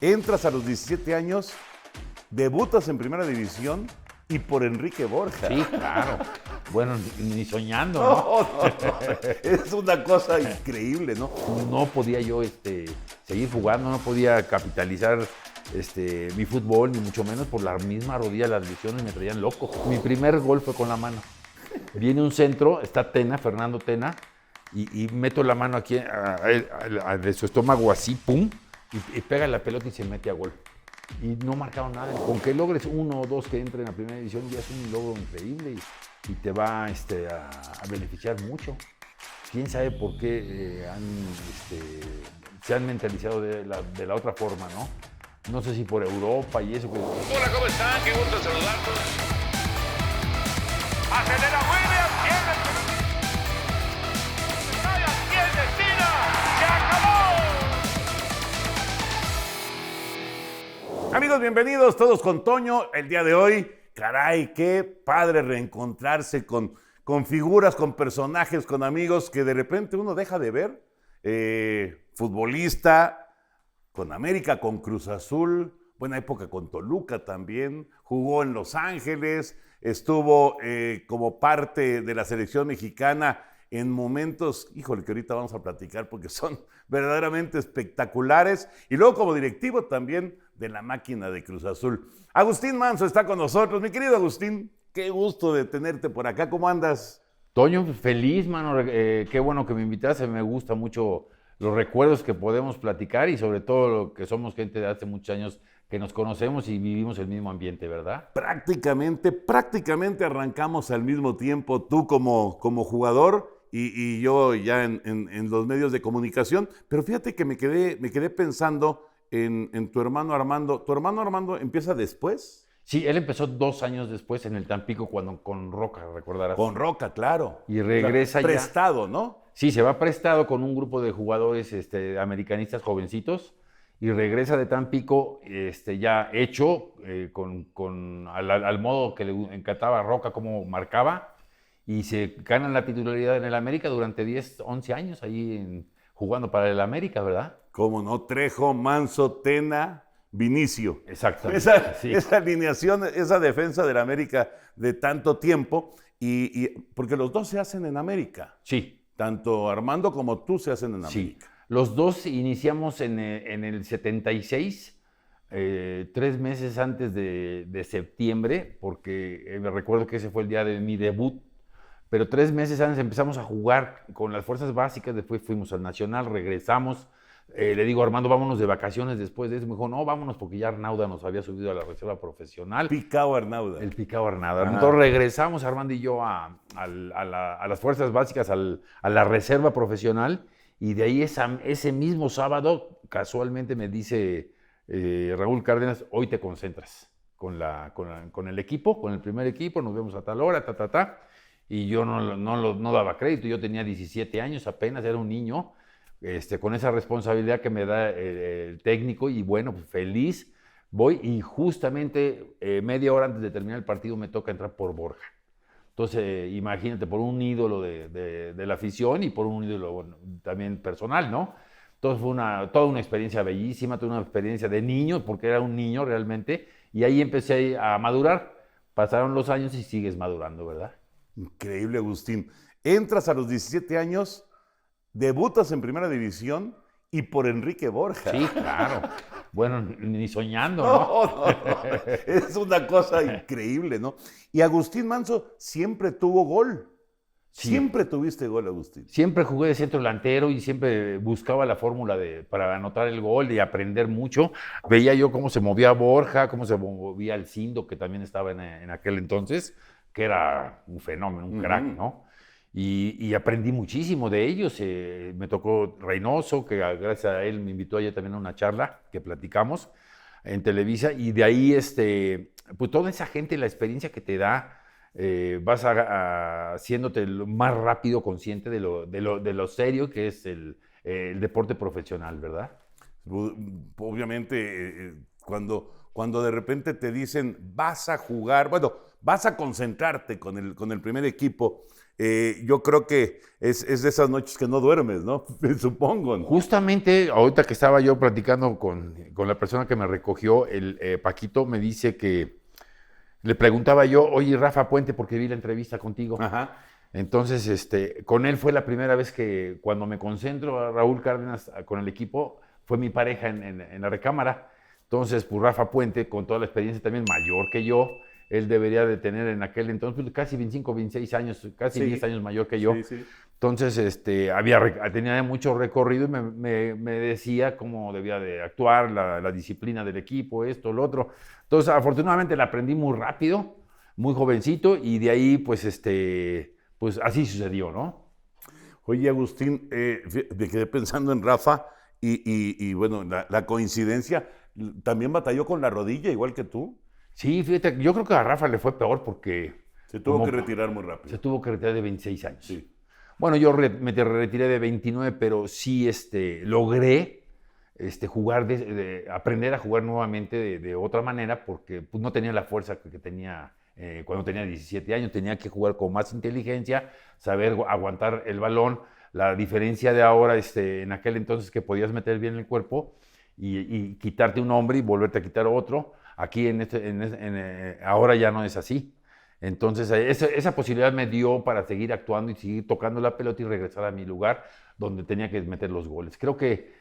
Entras a los 17 años, debutas en Primera División y por Enrique Borja. Sí, claro. Bueno, ni soñando, ¿no? No. Es una cosa increíble, ¿no? No podía yo seguir jugando, no podía capitalizar mi fútbol, ni mucho menos por la misma rodilla, las lesiones me traían loco. Mi primer gol fue con la mano. Viene un centro, está Tena, Fernando Tena, y meto la mano aquí de su estómago así, pum, y pega la pelota y se mete a gol. Y no marcaron nada. Con que logres uno o dos que entren a Primera División ya es un logro increíble y te va a beneficiar mucho. Quién sabe por qué se han mentalizado de la otra forma, ¿no? No sé si por Europa y eso. Hola, ¿cómo están? Qué gusto saludarlos. Acelera Williams, tiene el tira, se acabó. Amigos, bienvenidos todos con Toño. El día de hoy, caray, qué padre reencontrarse con figuras, con personajes, con amigos que de repente uno deja de ver. Futbolista, con América, con Cruz Azul, buena época con Toluca también, jugó en Los Ángeles, estuvo como parte de la selección mexicana en momentos, híjole, que ahorita vamos a platicar porque son verdaderamente espectaculares, y luego como directivo también de la máquina de Cruz Azul. Agustín Manso está con nosotros. Mi querido Agustín, qué gusto de tenerte por acá, ¿cómo andas? Toño, feliz, mano, qué bueno que me invitaste, me gusta mucho los recuerdos que podemos platicar y sobre todo lo que somos gente de hace muchos años que nos conocemos y vivimos el mismo ambiente, ¿verdad? Prácticamente arrancamos al mismo tiempo, tú como jugador y yo ya en los medios de comunicación, pero fíjate que me quedé pensando en tu hermano Armando. ¿Tu hermano Armando empieza después? Sí, él empezó 2 años después en el Tampico con Roca, recordarás. Con Roca, claro. Y regresa prestado, ¿no? Sí, se va prestado con un grupo de jugadores americanistas jovencitos y regresa de Tampico ya hecho, al modo que le encantaba a Roca, como marcaba, y se ganan la titularidad en el América durante 10, 11 años ahí jugando para el América, ¿verdad? Cómo no, Trejo, Manso, Tena, Vinicio. Exactamente. Esa alineación, esa defensa del América de tanto tiempo, y porque los dos se hacen en América. Sí. Tanto Armando como tú se hacen en América. Sí. Los dos iniciamos en el 76, 3 meses antes de septiembre, porque me recuerdo que ese fue el día de mi debut, pero 3 meses antes empezamos a jugar con las fuerzas básicas, después fuimos al Nacional, regresamos. Le digo, Armando, vámonos de vacaciones después de eso. Me dijo, no, vámonos porque ya Arnauda nos había subido a la reserva profesional. Picao Arnauda. El Picao Arnauda. Entonces regresamos, Armando y yo, a las fuerzas básicas, a la reserva profesional. Y de ahí ese mismo sábado, casualmente me dice Raúl Cárdenas, hoy te concentras con el equipo, con el primer equipo, nos vemos a tal hora, Y yo no daba crédito, yo tenía 17 años apenas, era un niño. Con esa responsabilidad que me da el técnico, y bueno, pues feliz, voy, y justamente media hora antes de terminar el partido me toca entrar por Borja. Entonces, imagínate, por un ídolo de la afición y por un ídolo también personal, ¿no? Entonces fue toda una experiencia bellísima, toda una experiencia de niño, porque era un niño realmente, y ahí empecé a madurar. Pasaron los años y sigues madurando, ¿verdad? Increíble, Agustín. Entras a los 17 años, debutas en Primera División y por Enrique Borja. Sí, claro. Bueno, ni soñando, ¿no? No. Es una cosa increíble, ¿no? Y Agustín Manso siempre tuvo gol. Sí. Siempre tuviste gol, Agustín. Siempre jugué de centro delantero y siempre buscaba la fórmula para anotar el gol y aprender mucho. Veía yo cómo se movía Borja, cómo se movía el Cindo, que también estaba en aquel entonces, que era un fenómeno, un crack, ¿no? Y aprendí muchísimo de ellos. Me tocó Reynoso, que gracias a él me invitó ayer también a una charla que platicamos en Televisa, y de ahí pues toda esa gente, la experiencia que te da, vas haciéndote más rápido consciente de lo serio que es el deporte profesional, ¿verdad? Obviamente, cuando de repente te dicen vas a jugar, bueno, vas a concentrarte con el primer equipo, yo creo que es de esas noches que no duermes, ¿no? Supongo, ¿no? Justamente, ahorita que estaba yo platicando con la persona que me recogió, el Paquito me dice que le preguntaba yo, oye, Rafa Puente, porque vi la entrevista contigo. Ajá. Entonces, con él fue la primera vez que cuando me concentro a Raúl Cárdenas con el equipo, fue mi pareja en la recámara. Entonces, pues Rafa Puente, con toda la experiencia también mayor que yo, él debería de tener en aquel entonces pues, casi 25, 26 años, casi Sí. 10 años mayor que yo. Sí, sí. Entonces, tenía mucho recorrido y me decía cómo debía de actuar, la disciplina del equipo, esto, lo otro. Entonces, afortunadamente la aprendí muy rápido, muy jovencito, y de ahí, pues así sucedió, ¿no? Oye, Agustín, me quedé pensando en Rafa y bueno, la coincidencia, también batalló con la rodilla, igual que tú. Sí, fíjate, yo creo que a Rafa le fue peor porque Se tuvo como que retirar muy rápido. se tuvo que retirar de 26 años. Sí. Bueno, yo me retiré de 29, pero sí logré aprender a jugar nuevamente de otra manera porque pues, no tenía la fuerza que tenía cuando tenía 17 años. Tenía que jugar con más inteligencia, saber aguantar el balón. La diferencia de ahora, en aquel entonces que podías meter bien el cuerpo y quitarte un hombre y volverte a quitar otro. Aquí ahora ya no es así. Entonces, esa posibilidad me dio para seguir actuando y seguir tocando la pelota y regresar a mi lugar donde tenía que meter los goles. Creo que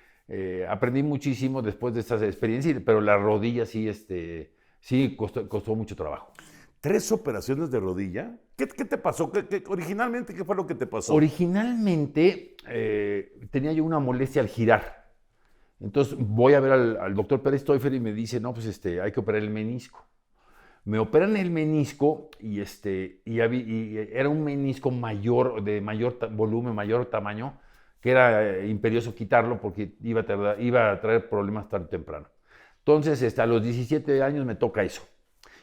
aprendí muchísimo después de esta experiencia, pero la rodilla sí costó mucho trabajo. 3 operaciones de rodilla. ¿Qué te pasó? Originalmente, ¿qué fue lo que te pasó? Originalmente tenía yo una molestia al girar. Entonces voy a ver al doctor Pérez Teufel y me dice, no, pues hay que operar el menisco. Me operan el menisco y era un menisco de mayor volumen, mayor tamaño, que era imperioso quitarlo porque iba a traer problemas tarde o temprano. Entonces, a los 17 años me toca eso.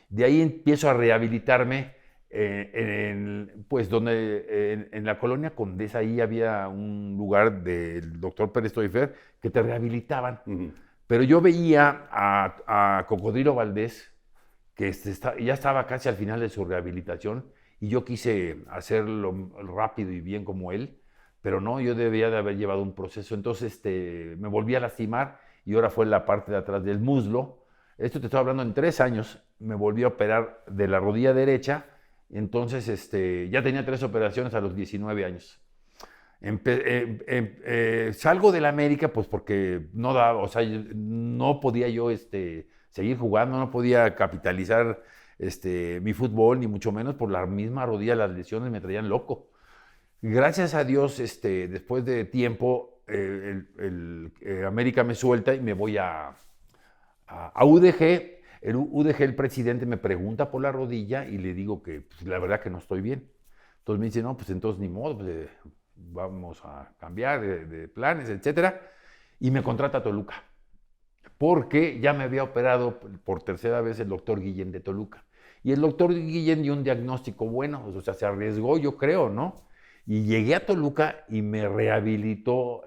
De ahí empiezo a rehabilitarme en la colonia Condesa. Ahí había un lugar del doctor Pérez Teufel que te rehabilitaban. Uh-huh. Pero yo veía a Cocodrilo Valdés, que ya estaba casi al final de su rehabilitación, y yo quise hacerlo rápido y bien como él, pero no, yo debía de haber llevado un proceso. Entonces me volví a lastimar y ahora fue la parte de atrás del muslo. Esto te estoy hablando en 3 años, me volví a operar de la rodilla derecha. Entonces ya tenía 3 operaciones a los 19 años. Salgo del América pues porque no podía yo seguir jugando, no podía capitalizar mi fútbol, ni mucho menos por la misma rodilla. Las lesiones me traían loco. Gracias a Dios, después de tiempo, América me suelta y me voy a UDG. El UDG, el presidente, me pregunta por la rodilla y le digo que pues, la verdad que no estoy bien. Entonces me dice, no, pues entonces ni modo, pues, vamos a cambiar de planes, etcétera. Y me contrata a Toluca, porque ya me había operado por tercera vez el doctor Guillén de Toluca. Y el doctor Guillén dio un diagnóstico bueno, o sea, se arriesgó, yo creo, ¿no? Y llegué a Toluca y me rehabilitó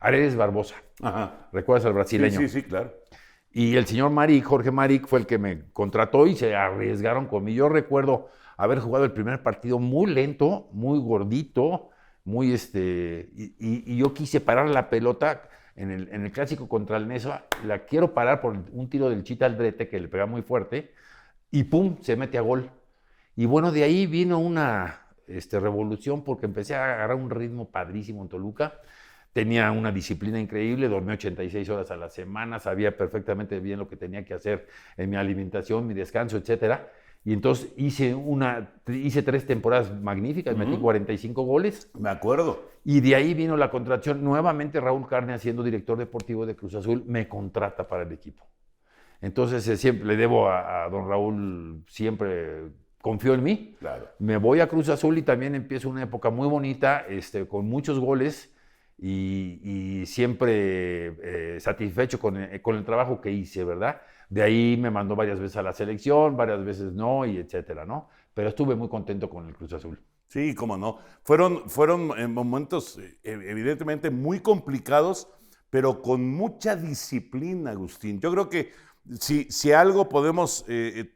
Aredes Barbosa. Ajá. ¿Recuerdas al brasileño? Sí, claro. Y el señor Jorge Maric, fue el que me contrató y se arriesgaron conmigo. Yo recuerdo haber jugado el primer partido muy lento, muy gordito, y yo quise parar la pelota en el clásico contra el Nesa. La quiero parar por un tiro del Chita Aldrete que le pega muy fuerte y ¡pum! Se mete a gol. Y bueno, de ahí vino una revolución porque empecé a agarrar un ritmo padrísimo en Toluca. Tenía una disciplina increíble, dormí 86 horas a la semana, sabía perfectamente bien lo que tenía que hacer en mi alimentación, mi descanso, etcétera. Y entonces hice 3 temporadas magníficas, metí 45 goles. Me acuerdo. Y de ahí vino la contratación. Nuevamente Raúl Cárdenas, siendo director deportivo de Cruz Azul, me contrata para el equipo. Entonces siempre le debo a don Raúl, siempre confió en mí. Claro. Me voy a Cruz Azul y también empiezo una época muy bonita, con muchos goles. Y siempre satisfecho con el trabajo que hice, ¿verdad? De ahí me mandó varias veces a la selección, varias veces no, y etcétera, ¿no? Pero estuve muy contento con el Cruz Azul. Sí, cómo no. Fueron momentos evidentemente muy complicados, pero con mucha disciplina, Agustín. Yo creo que si algo podemos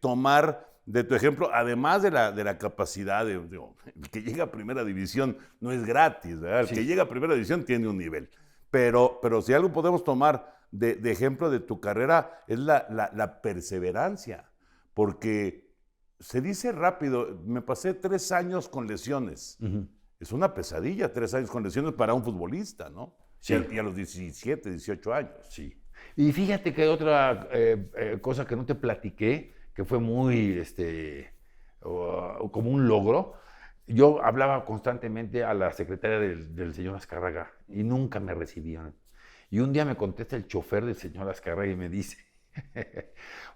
tomar de tu ejemplo, además de la capacidad digo, el que llega a primera división no es gratis, ¿verdad? El Sí. que llega a primera división tiene un nivel. Pero si algo podemos tomar de ejemplo de tu carrera es la perseverancia. Porque se dice rápido, me pasé 3 años con lesiones. Es una pesadilla, 3 años con lesiones para un futbolista, ¿no? Sí. Y a los 17, 18 años. Sí. Y fíjate que otra cosa que no te platiqué, que fue muy, como un logro, yo hablaba constantemente a la secretaria del señor Azcárraga y nunca me recibían. Y un día me contesta el chofer del señor Azcárraga y me dice,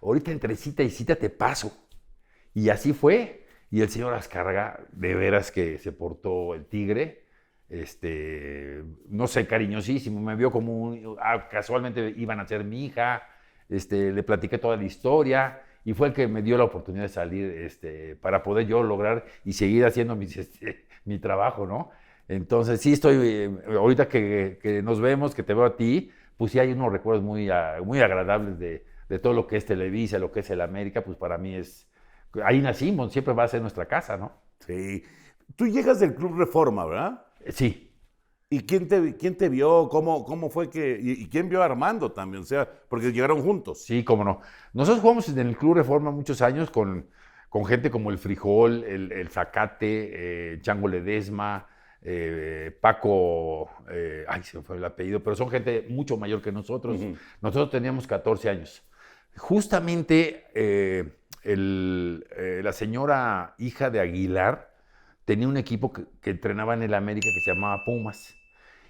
ahorita entre cita y cita te paso. Y así fue. Y el señor Azcárraga, de veras que se portó el tigre, no sé, cariñosísimo, me vio como casualmente iban a ser mi hija, le platiqué toda la historia y fue el que me dio la oportunidad de salir para poder yo lograr y seguir haciendo mi trabajo, ¿no? Entonces sí estoy, ahorita que nos vemos, que te veo a ti, pues sí hay unos recuerdos muy agradables de todo lo que es Televisa, lo que es el América, pues para mí ahí nacimos, siempre va a ser nuestra casa, ¿no? Sí. Tú llegas del Club Reforma, ¿verdad? Sí. ¿Y quién te vio? ¿Cómo fue que...? ¿Y quién vio a Armando también? O sea, porque llegaron juntos. Sí, cómo no. Nosotros jugamos en el Club Reforma muchos años con gente como el Frijol, el Zacate, Chango Ledesma, Paco, se me fue el apellido, pero son gente mucho mayor que nosotros. Uh-huh. Nosotros teníamos 14 años. Justamente la señora hija de Aguilar tenía un equipo que entrenaba en el América que se llamaba Pumas.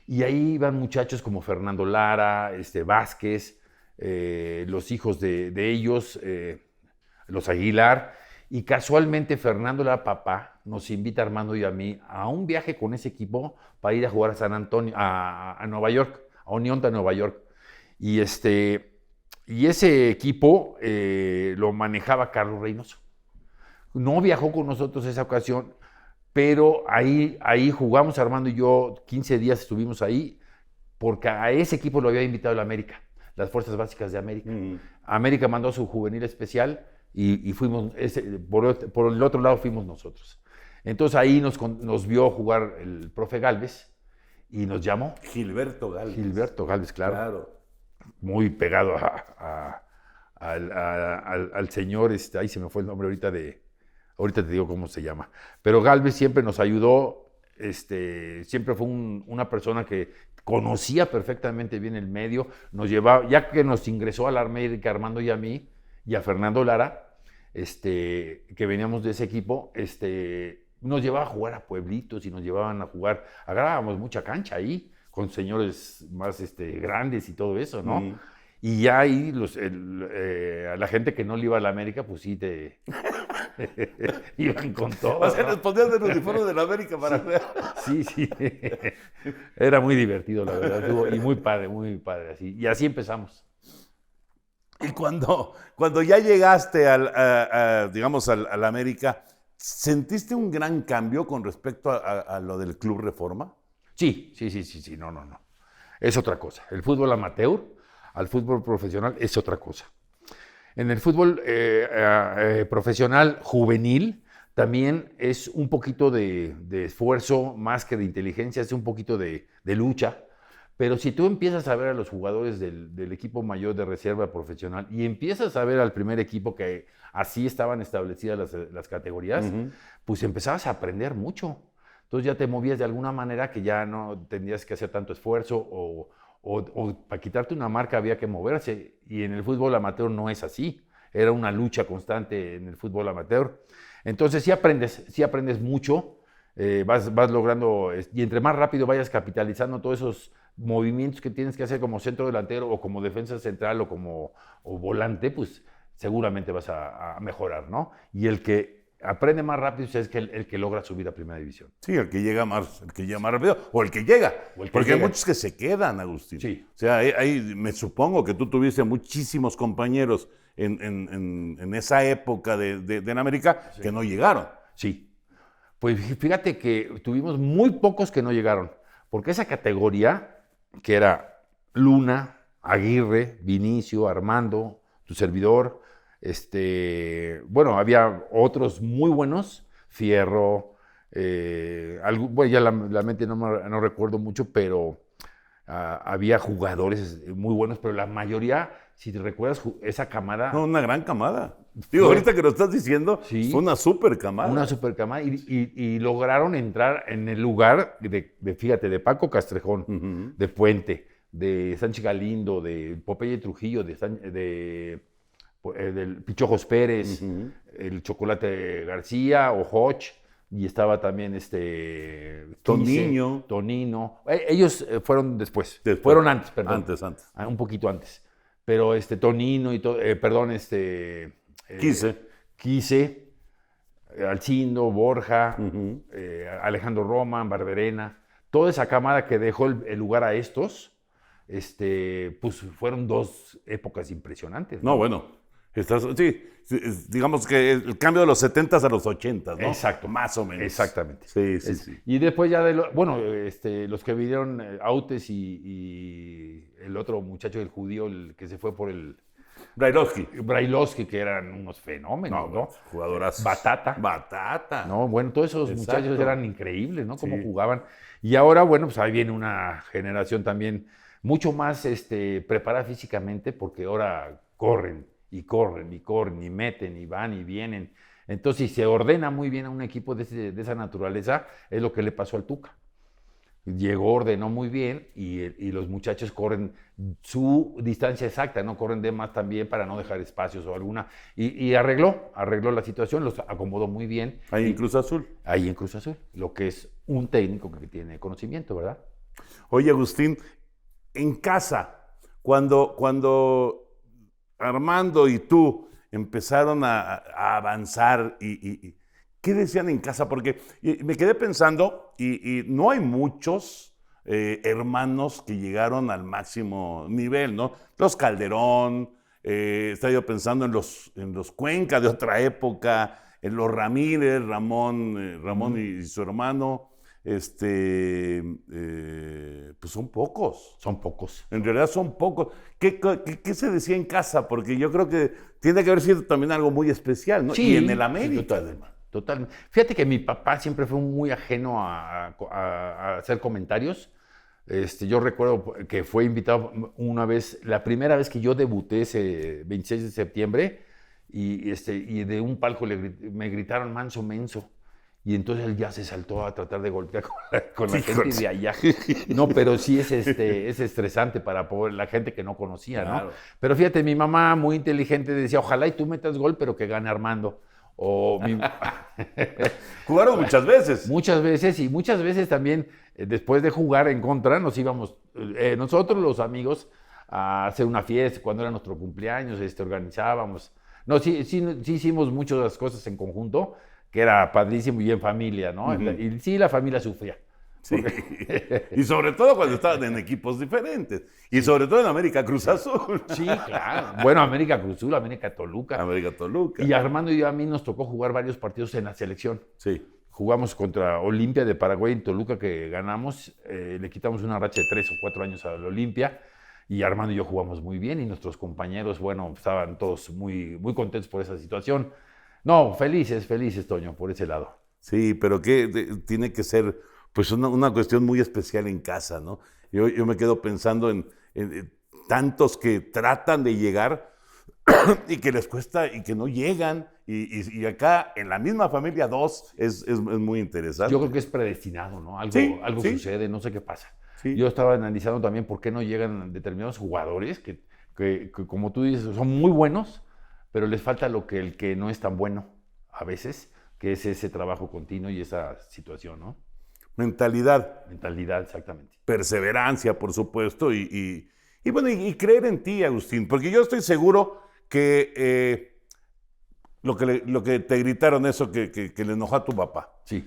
Y ahí iban muchachos como Fernando Lara, Vázquez, los hijos de ellos, los Aguilar. Y casualmente Fernando Lara, papá, nos invita a Armando y a mí a un viaje con ese equipo para ir a jugar a San Antonio, a Nueva York, a Unión de Nueva York. Y ese equipo lo manejaba Carlos Reynoso. No viajó con nosotros esa ocasión, pero ahí jugamos Armando y yo, 15 días estuvimos ahí, porque a ese equipo lo había invitado el América, las Fuerzas Básicas de América. Uh-huh. América mandó su juvenil especial y fuimos, por el otro lado fuimos nosotros. Entonces ahí nos vio jugar el profe Gálvez y nos llamó. Gilberto Gálvez. Gilberto Gálvez, claro. Muy pegado al señor, ahí se me fue el nombre ahorita te digo cómo se llama. Pero Gálvez siempre nos ayudó, siempre fue una persona que conocía perfectamente bien el medio, nos llevaba, ya que nos ingresó a la América Armando y a mí, y a Fernando Lara, que veníamos de ese equipo, nos llevaba a jugar a pueblitos y nos llevaban a jugar, agarrábamos mucha cancha ahí, con señores más grandes y todo eso, ¿no? Uh-huh. Y ya ahí a la gente que no le iba a la América, pues sí iban con todo. O sea, ¿no? les ponían el uniforme de la América para ver. Sí. Era muy divertido, la verdad. Y muy padre así. Y así empezamos. Y cuando ya llegaste digamos, al América, ¿sentiste un gran cambio con respecto a lo del Club Reforma? Sí. No. Es otra cosa. El fútbol amateur al fútbol profesional es otra cosa. En el fútbol profesional juvenil también es un poquito de esfuerzo más que de inteligencia, es un poquito de lucha. Pero si tú empiezas a ver a los jugadores del equipo mayor de reserva profesional y empiezas a ver al primer equipo que así estaban establecidas las categorías, uh-huh, pues empezabas a aprender mucho. Entonces ya te movías de alguna manera que ya no tendrías que hacer tanto esfuerzo o para quitarte una marca había que moverse. Y en el fútbol amateur no es así. Era una lucha constante en el fútbol amateur. Entonces sí aprendes mucho, vas logrando, y entre más rápido vayas capitalizando todos esos movimientos que tienes que hacer como centro delantero o como defensa central o volante, pues seguramente vas a mejorar, ¿no? Y el que aprende más rápido es el que logra subir a primera división. Sí, el que llega más rápido, o el que llega. Porque hay muchos que se quedan, Agustín. Sí. O sea, me supongo que tú tuviste muchísimos compañeros en esa época de América, sí, que no llegaron. Sí. Pues fíjate que tuvimos muy pocos que no llegaron, porque esa categoría, que era Luna, Aguirre, Vinicio, Armando, tu servidor. Bueno, había otros muy buenos, Fierro, bueno, ya la mente no recuerdo mucho, pero había jugadores muy buenos, pero la mayoría, si te recuerdas, esa camada... No, una gran camada. Digo, Fue- ahorita que lo estás diciendo, Sí. fue una super camada. Una super camada y lograron entrar en el lugar fíjate, de Paco Castrejón, Ujú. de Puente, de Sánchez Galindo, de Popeye Trujillo, del Pichojos Pérez, Ujú. el Chocolate García o Hodge, y estaba también Toninho. Tonino. Ellos fueron después. Después. Fueron antes, perdón. Antes. Un poquito antes. Pero Tonino y todo, perdón, Quise, Alcindo, Borja, Ujú. Alejandro Roman, Barberena, toda esa camada que dejó el lugar a estos, pues fueron dos épocas impresionantes. No, bueno. Digamos que el cambio de los 70s a los 80s, ¿no? Exacto. Más o menos. Exactamente. Sí. Y después ya los que vinieron, Autes y el otro muchacho, el judío, el que se fue por el Brailovsky, que eran unos fenómenos, ¿no? Jugadoras. Batata. No, bueno, todos esos Exacto. muchachos eran increíbles, ¿no? Cómo Sí. jugaban. Y ahora, bueno, pues ahí viene una generación también mucho más preparada físicamente, porque ahora corren, y meten, y van, y vienen. Entonces, si se ordena muy bien a un equipo de esa naturaleza, es lo que le pasó al Tuca. Llegó, ordenó muy bien y los muchachos corren su distancia exacta, no corren de más también para no dejar espacios o alguna. Y arregló la situación, los acomodó muy bien. Ahí en Cruz Azul. Ahí en Cruz Azul, lo que es un técnico que tiene conocimiento, ¿verdad? Oye, Agustín, en casa, cuando Armando y tú empezaron a avanzar ¿qué decían en casa? Porque me quedé pensando, y no hay muchos hermanos que llegaron al máximo nivel, ¿no? Los Calderón, estaba yo pensando en los Cuenca de otra época, en los Ramírez, Ramón y su hermano, pues son pocos. Son pocos. En realidad son pocos. ¿Qué se decía en casa? Porque yo creo que tiene que haber sido también algo muy especial, ¿no? Sí, Y en el América, además. Totalmente. Fíjate que mi papá siempre fue muy ajeno a hacer comentarios. Yo recuerdo que fue invitado una vez, la primera vez que yo debuté ese 26 de septiembre, y de un palco me gritaron manso menso. Y entonces él ya se saltó a tratar de golpear con la gente de allá. No, pero sí es estresante para la gente que no conocía, ¿no? Claro. Pero fíjate, mi mamá muy inteligente decía, ojalá y tú metas gol, pero que gane Armando. Jugaron muchas veces. Muchas veces también, después de jugar en contra, nos íbamos, nosotros los amigos, a hacer una fiesta cuando era nuestro cumpleaños, organizábamos. No, sí hicimos muchas cosas en conjunto, que era padrísimo y en familia, ¿no? Uh-huh. Y sí, la familia sufría. Sí. Y sobre todo cuando estaban en equipos diferentes. Y sobre todo en América Cruz Azul. Sí, claro. Bueno, América Cruz Azul, América Toluca. América Toluca. Y Armando y a mí nos tocó jugar varios partidos en la selección. Sí. Jugamos contra Olimpia de Paraguay en Toluca, que ganamos. Le quitamos una racha de 3 o 4 años al Olimpia. Y Armando y yo jugamos muy bien. Y nuestros compañeros, bueno, estaban todos muy, muy contentos por esa situación. No, felices, Toño, por ese lado. Sí, pero tiene que ser pues una cuestión muy especial en casa, ¿no? Yo me quedo pensando en tantos que tratan de llegar y que les cuesta y que no llegan. Y acá, en la misma familia, dos, es muy interesante. Yo creo que es predestinado, ¿no? Algo Sí. sucede, no sé qué pasa. Sí. Yo estaba analizando también por qué no llegan determinados jugadores que como tú dices, son muy buenos, pero les falta el que no es tan bueno a veces, que es ese trabajo continuo y esa situación, ¿no? Mentalidad. Mentalidad, exactamente. Perseverancia, por supuesto, y bueno, y creer en ti, Agustín, porque yo estoy seguro que lo que te gritaron eso que le enojó a tu papá, Sí.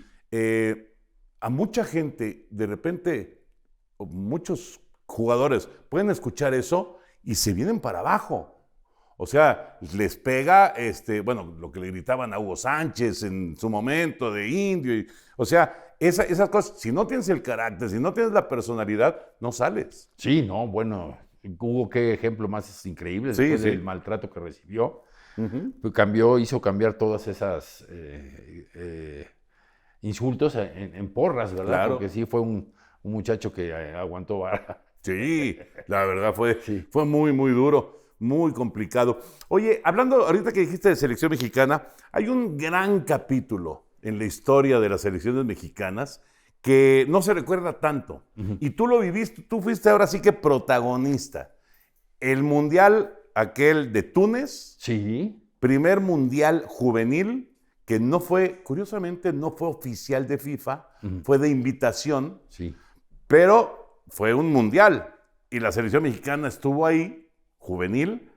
a mucha gente, de repente, muchos jugadores pueden escuchar eso y se vienen para abajo. O sea, les pega, bueno, lo que le gritaban a Hugo Sánchez en su momento de indio. O sea, esas cosas, si no tienes el carácter, si no tienes la personalidad, no sales. Sí, no, bueno, Hugo, qué ejemplo más increíble Sí, después sí. del maltrato que recibió. Ujú. Pues hizo cambiar todas esas insultos en porras, ¿verdad? Claro. Porque sí fue un muchacho que aguantó vara. Sí, la verdad Sí. fue muy, muy duro, muy complicado. Oye, hablando ahorita que dijiste de selección mexicana, hay un gran capítulo en la historia de las selecciones mexicanas que no se recuerda tanto. Y tú lo viviste, tú fuiste ahora sí que protagonista. El mundial aquel de Túnez, Sí, primer mundial juvenil que no fue, curiosamente, no fue oficial de FIFA, fue de invitación, sí. pero fue un mundial y la selección mexicana estuvo ahí, juvenil,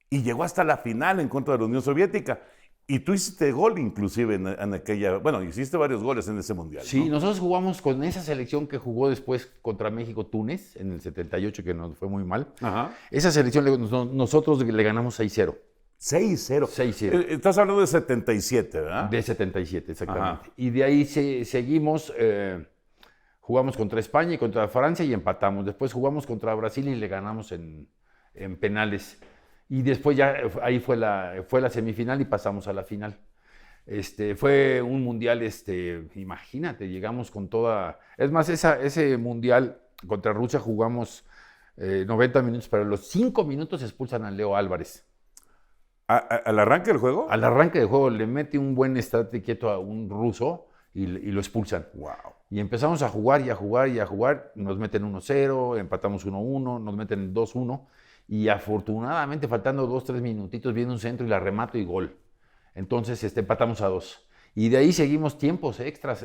y llegó hasta la final en contra de la Unión Soviética. Y tú hiciste gol inclusive en aquella, bueno, hiciste varios goles en ese mundial. Sí, ¿no? nosotros jugamos con esa selección que jugó después contra México-Túnez en el 78, que nos fue muy mal. Ajá. Esa selección nosotros le ganamos 6-0. 6-0. 6-0. Estás hablando de 77, ¿verdad? De 77, exactamente. Ajá. Y de ahí seguimos, jugamos contra España y contra Francia y empatamos. Después jugamos contra Brasil y le ganamos en penales. Y después ya ahí fue la semifinal y pasamos a la final. Fue un mundial, imagínate, llegamos con toda... Es más, ese mundial contra Rusia jugamos 90 minutos, pero a los 5 minutos expulsan a Leo Álvarez. ¿Al arranque del juego? Al arranque del juego le mete un buen estate quieto a un ruso y lo expulsan. Wow. Y empezamos a jugar y a jugar y a jugar. Nos meten 1-0, empatamos 1-1, nos meten 2-1. Y afortunadamente, faltando 2-3 minutitos, viene un centro y la remato y gol. Entonces empatamos a 2. Y de ahí seguimos tiempos extras.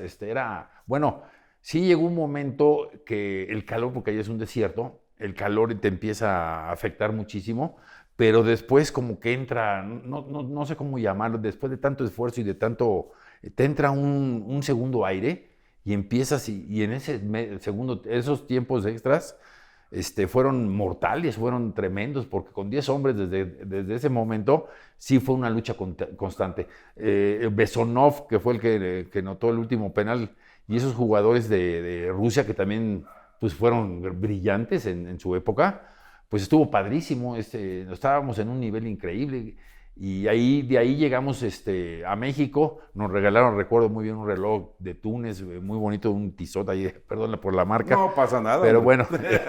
Bueno, sí llegó un momento que el calor, porque ahí es un desierto, el calor te empieza a afectar muchísimo. Pero después como que entra, no sé cómo llamarlo, después de tanto esfuerzo y de tanto, te entra un segundo aire y empiezas y en ese segundo, esos tiempos extras fueron mortales, fueron tremendos, porque con 10 hombres desde ese momento sí fue una lucha constante. Besonov, que fue el que notó el último penal, y esos jugadores de Rusia que también pues, fueron brillantes en su época, pues estuvo padrísimo, estábamos en un nivel increíble y de ahí llegamos a México, nos regalaron, recuerdo muy bien, un reloj de Túnez, muy bonito, un Tissot ahí, perdón por la marca. No pasa nada. Pero bueno,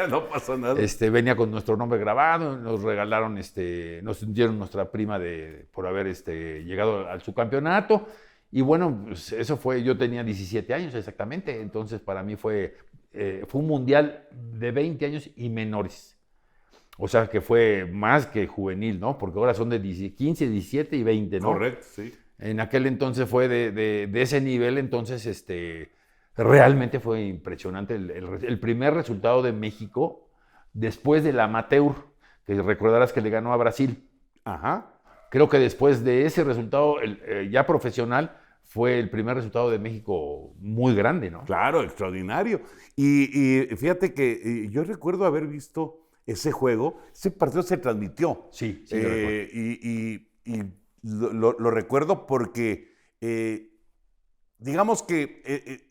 no pasa nada. venía con nuestro nombre grabado, nos regalaron, nos dieron nuestra prima por haber llegado al subcampeonato y bueno, pues eso fue, yo tenía 17 años exactamente, entonces para mí fue un mundial de 20 años y menores. O sea, que fue más que juvenil, ¿no? Porque ahora son de 15, 17 y 20, ¿no? Correcto, sí. En aquel entonces fue de ese nivel, entonces realmente fue impresionante el primer resultado de México después del amateur, que recordarás que le ganó a Brasil. Ajá. Creo que después de ese resultado ya profesional fue el primer resultado de México muy grande, ¿no? Claro, extraordinario. Y fíjate que yo recuerdo haber visto ese juego, ese partido se transmitió. Sí, yo recuerdo. Y lo recuerdo porque, digamos que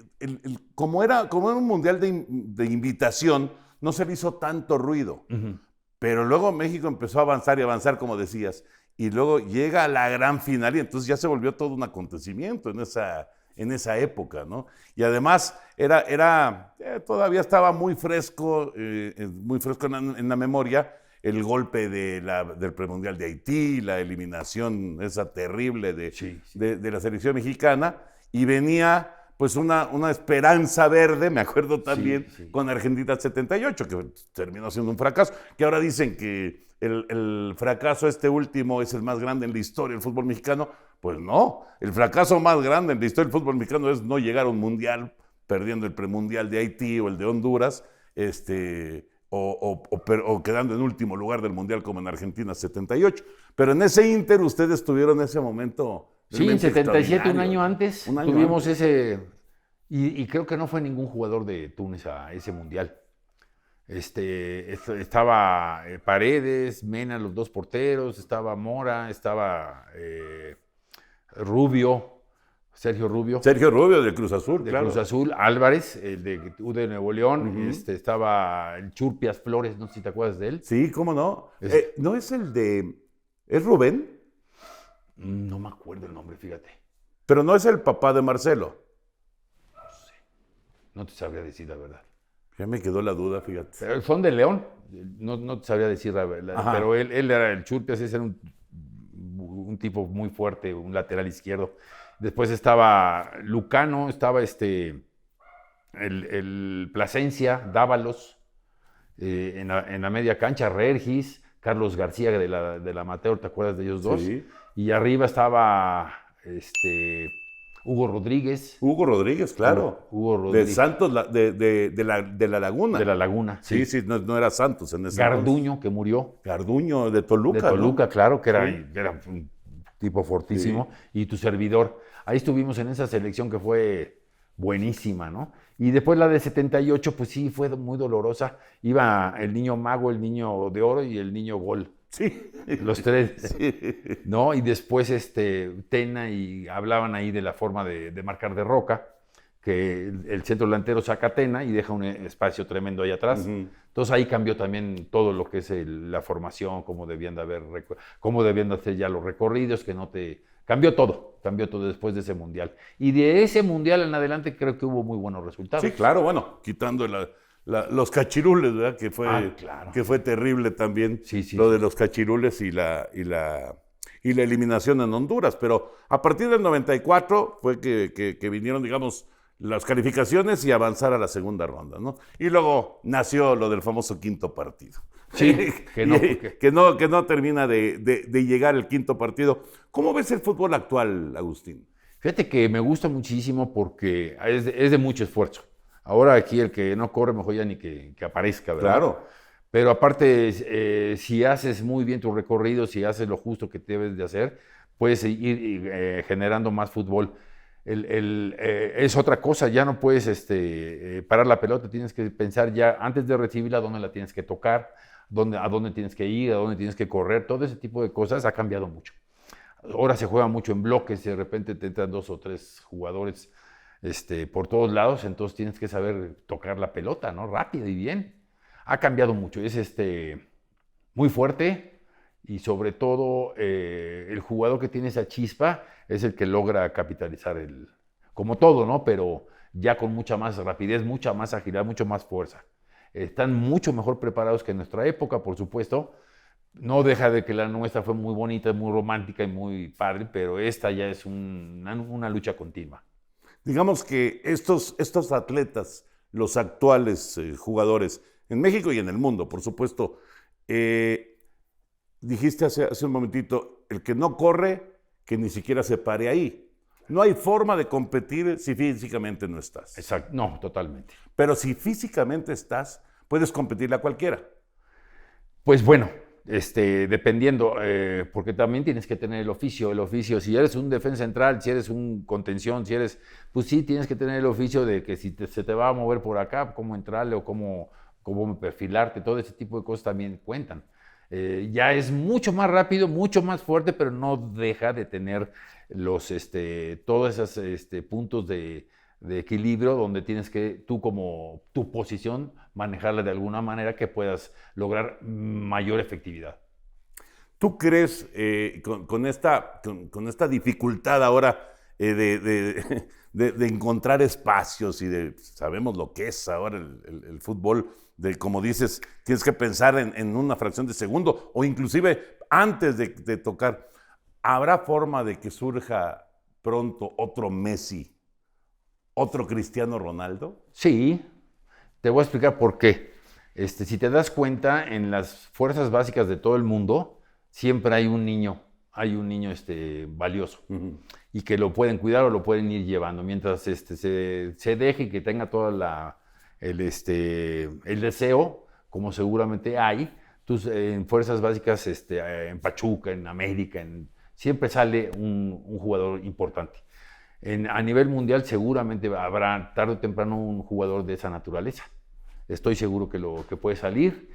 como era un mundial de invitación, no se le hizo tanto ruido. Uh-huh. Pero luego México empezó a avanzar y avanzar, como decías. Y luego llega a la gran final y entonces ya se volvió todo un acontecimiento en esa época, ¿no? Y además todavía estaba muy fresco en la memoria el golpe del premundial de Haití, la eliminación esa terrible de la selección mexicana, y venía pues una esperanza verde, me acuerdo también, con Argentina 78, que terminó siendo un fracaso, que ahora dicen que el fracaso último es el más grande en la historia del fútbol mexicano. Pues no, el fracaso más grande en la historia del fútbol mexicano es no llegar a un mundial, perdiendo el premundial de Haití o el de Honduras, o quedando en último lugar del mundial como en Argentina 78. Pero en ese ínter ustedes tuvieron ese momento. Sí, en 77, un año antes, antes, tuvimos ese, y creo que no fue ningún jugador de Túnez a ese mundial. Estaba Paredes, Mena, los dos porteros, estaba Mora, estaba Rubio, Sergio Rubio. Sergio Rubio del Cruz Azul, De claro. Cruz Azul, Álvarez, el de U de Nuevo León, Ujú. estaba el Churpias Flores, no sé si te acuerdas de él. Sí, ¿cómo no? Es- ¿No es el de... ¿Es Rubén? No me acuerdo el nombre, fíjate. Pero no es el papá de Marcelo. No te sabría decir la verdad. Ya me quedó la duda, fíjate. Pero son de León, no te sabría decir la verdad. Ajá. Pero él era el Churpias, ese era un tipo muy fuerte, un lateral izquierdo. Después estaba Lucano, estaba el Plasencia, Dávalos, en la media cancha, Regis, Carlos García de la Amateur, ¿te acuerdas de ellos dos? Sí. Y arriba estaba Hugo Rodríguez. Hugo Rodríguez, claro. Hugo De Rodríguez. Santos, de la Laguna. De la Laguna, Sí, sí. sí, no era Santos en ese Garduño, que murió. Garduño de Toluca, De Toluca, ¿no? claro, que Sí. era un tipo fortísimo. Y tu servidor. Ahí estuvimos en esa selección que fue buenísima, ¿no? Y después la de 78, pues sí, fue muy dolorosa. Iba el niño mago, el niño de oro y el niño gol. Sí. Los tres. Sí. ¿No? Y después Tena y hablaban ahí de la forma de marcar de Roca, que el centro delantero saca a Tena y deja un espacio tremendo ahí atrás. Ujú. Entonces ahí cambió también todo lo que es la formación, cómo debían de hacer ya los recorridos, cambió todo después de ese mundial. Y de ese mundial en adelante creo que hubo muy buenos resultados. Sí, claro, bueno, quitando los cachirules, ¿verdad? Claro. Que fue terrible también Sí, sí, lo sí. de los cachirules y la eliminación en Honduras. Pero a partir del 94 fue que vinieron, digamos, las calificaciones y avanzar a la segunda ronda, ¿no? Y luego nació lo del famoso quinto partido. Sí, que no, Y- porque- que no termina de llegar el quinto partido. ¿Cómo ves el fútbol actual, Agustín? Fíjate que me gusta muchísimo porque es de mucho esfuerzo. Ahora aquí el que no corre mejor ya ni que aparezca, ¿verdad? Claro. Pero aparte, si haces muy bien tu recorrido, si haces lo justo que debes de hacer, puedes ir generando más fútbol. Es otra cosa, ya no puedes parar la pelota, tienes que pensar ya antes de recibirla dónde la tienes que tocar, a dónde tienes que ir, a dónde tienes que correr, todo ese tipo de cosas ha cambiado mucho. Ahora se juega mucho en bloques, de repente te entran 2 o 3 jugadores por todos lados, entonces tienes que saber tocar la pelota, ¿no? Rápido y bien. Ha cambiado mucho, es muy fuerte y sobre todo el jugador que tiene esa chispa es el que logra capitalizar como todo, ¿no? Pero ya con mucha más rapidez, mucha más agilidad, mucho más fuerza. Están mucho mejor preparados que en nuestra época, por supuesto. No deja de que la nuestra fue muy bonita, muy romántica y muy padre, pero esta ya es una lucha continua. Digamos que estos atletas, los actuales jugadores, en México y en el mundo, por supuesto, dijiste hace un momentito, el que no corre, que ni siquiera se pare ahí. No hay forma de competir si físicamente no estás. Exacto, no, totalmente. Pero si físicamente estás, puedes competirle a cualquiera. Pues bueno, dependiendo, porque también tienes que tener el oficio, si eres un defensa central, si eres un contención, pues sí, tienes que tener el oficio de que si se te va a mover por acá, cómo entrarle o cómo perfilarte, todo ese tipo de cosas también cuentan. Ya es mucho más rápido, mucho más fuerte, pero no deja de tener todos esos puntos de equilibrio donde tienes que tú como tu posición manejarla de alguna manera que puedas lograr mayor efectividad. ¿Tú crees con esta dificultad ahora de encontrar espacios y sabemos lo que es ahora el fútbol, como dices, tienes que pensar en una fracción de segundo o inclusive antes de tocar? ¿Habrá forma de que surja pronto otro Messi, otro Cristiano Ronaldo? Sí, te voy a explicar por qué. Si te das cuenta, en las fuerzas básicas de todo el mundo, siempre hay un niño valioso y que lo pueden cuidar o lo pueden ir llevando mientras se deje y que tenga toda el deseo, como seguramente hay. En fuerzas básicas, en Pachuca, en América, siempre sale un jugador importante. A nivel mundial seguramente habrá tarde o temprano un jugador de esa naturaleza. Estoy seguro que puede salir.